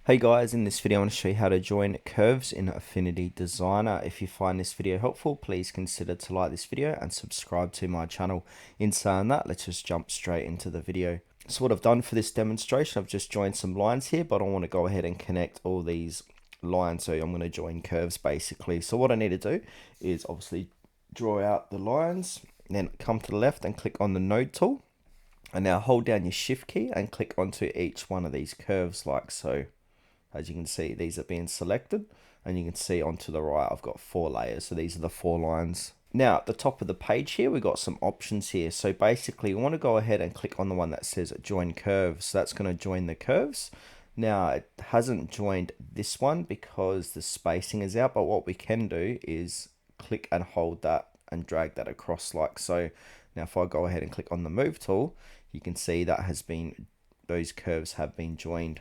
Hey guys, in this video I want to show you how to join curves in Affinity Designer. If you find this video helpful, please consider to like this video and subscribe to my channel. In saying that, let's just jump straight into the video. So what I've done for this demonstration, I've just joined some lines here, but I want to go ahead and connect all these lines. So I'm going to join curves basically. So what I need to do is obviously draw out the lines, then come to the left and click on the node tool. And now hold down your shift key and click onto each one of these curves like so. As you can see, these are being selected, and you can see onto the right I've got 4 layers, so these are the 4 lines. Now at the top of the page here we've got some options here. So basically we want to go ahead and click on the one that says join curves. So that's going to join the curves. Now it hasn't joined this one because the spacing is out, but what we can do is click and hold that and drag that across like so. Now if I go ahead and click on the move tool, you can see that those curves have been joined